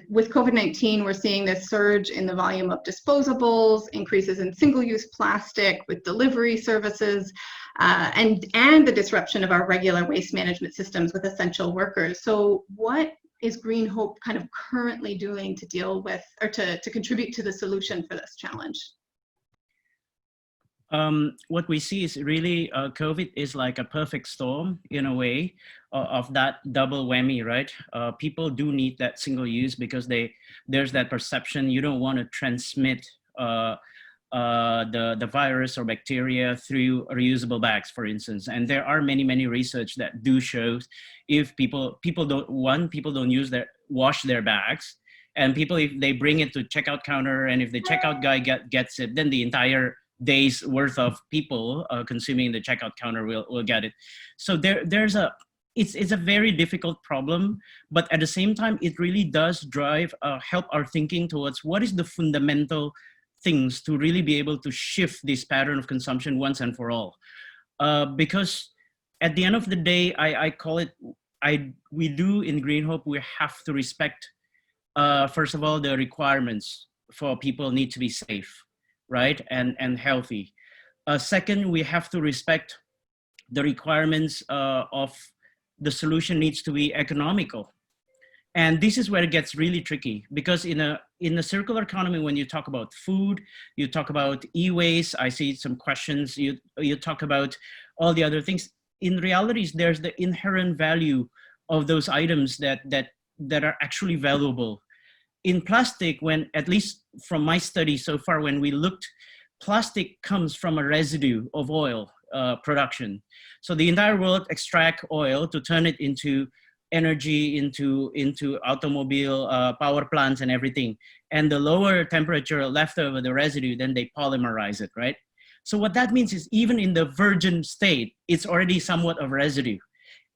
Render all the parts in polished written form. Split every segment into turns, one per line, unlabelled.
With COVID-19, we're seeing this surge in the volume of disposables, increases in single-use plastic with delivery services, and the disruption of our regular waste management systems with essential workers. So what is Greenhope kind of currently doing to deal with, or to contribute to the solution for this challenge?
What we see is really COVID is like a perfect storm in a way of that double whammy, right? People do need that single use because there's that perception you don't want to transmit the virus or bacteria through reusable bags, for instance. And there are many research that do show if people don't wash their bags, and people, if they bring it to checkout counter, and if the checkout guy gets it, then the entire days worth of people consuming the checkout counter will get it. So it's a very difficult problem, but at the same time, it really does drive, help our thinking towards what is the fundamental things to really be able to shift this pattern of consumption once and for all. Because at the end of the day, I call it, we do in Greenhope, we have to respect, first of all, the requirements for people need to be safe, right, and healthy. Second, we have to respect the requirements of the solution needs to be economical. And this is where it gets really tricky, because in a circular economy, when you talk about food, you talk about e-waste, I see some questions, you talk about all the other things. In reality, there's the inherent value of those items that are actually valuable. In plastic, when, at least from my study so far, when we looked, plastic comes from a residue of oil production. So the entire world extract oil to turn it into energy, into automobile power plants and everything. And the lower temperature left over the residue, then they polymerize it, right? So what that means is even in the virgin state, it's already somewhat of residue.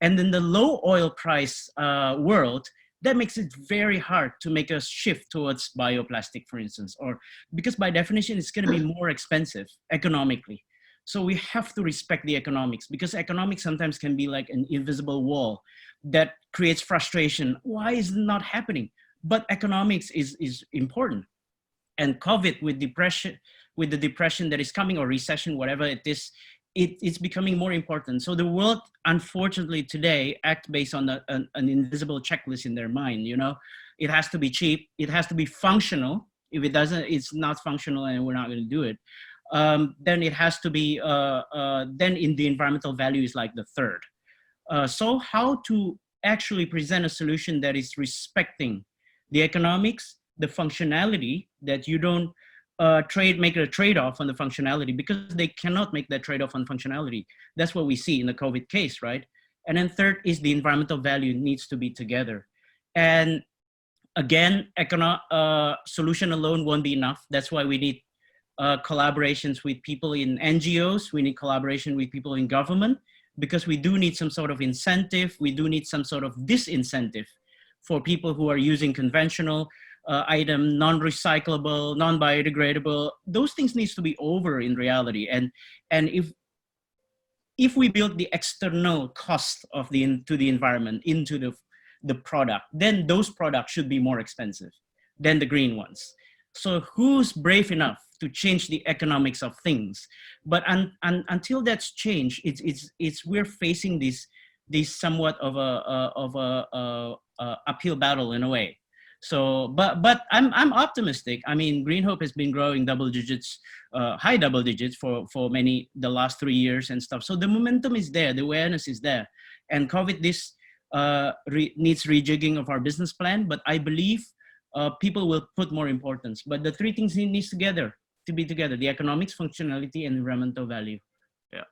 And in the low oil price world, that makes it very hard to make a shift towards bioplastic, for instance, or because by definition, it's going to be more expensive economically. So we have to respect the economics, because economics sometimes can be like an invisible wall that creates frustration. Why is it not happening? But economics is important. And COVID with the depression that is coming, or recession, whatever it is, it's becoming more important. So the world, unfortunately today, act based on an invisible checklist in their mind. You know, it has to be cheap, it has to be functional. If it doesn't, it's not functional, and we're not going to do it. Then it has to be, then in the environmental value is like the third. So how to actually present a solution that is respecting the economics, the functionality, that you don't make a trade-off on the functionality, because they cannot make that trade-off on functionality. That's what we see in the COVID case, right? And then third is the environmental value needs to be together. And again, solution alone won't be enough. That's why we need collaborations with people in NGOs. We need collaboration with people in government, because we do need some sort of incentive. We do need some sort of disincentive for people who are using conventional item, non-recyclable, non-biodegradable. Those things needs to be over in reality. And if we build the external cost of to the environment into the product, then those products should be more expensive than the green ones. So who's brave enough to change the economics of things? But until that's changed, we're facing this somewhat of a uphill battle in a way. So, but I'm optimistic. I mean, Greenhope has been growing double digits, high double digits for the last 3 years and stuff. So the momentum is there, the awareness is there, and COVID needs rejigging of our business plan. But I believe people will put more importance. But the three things needs to be together: the economics, functionality, and environmental value. Yeah.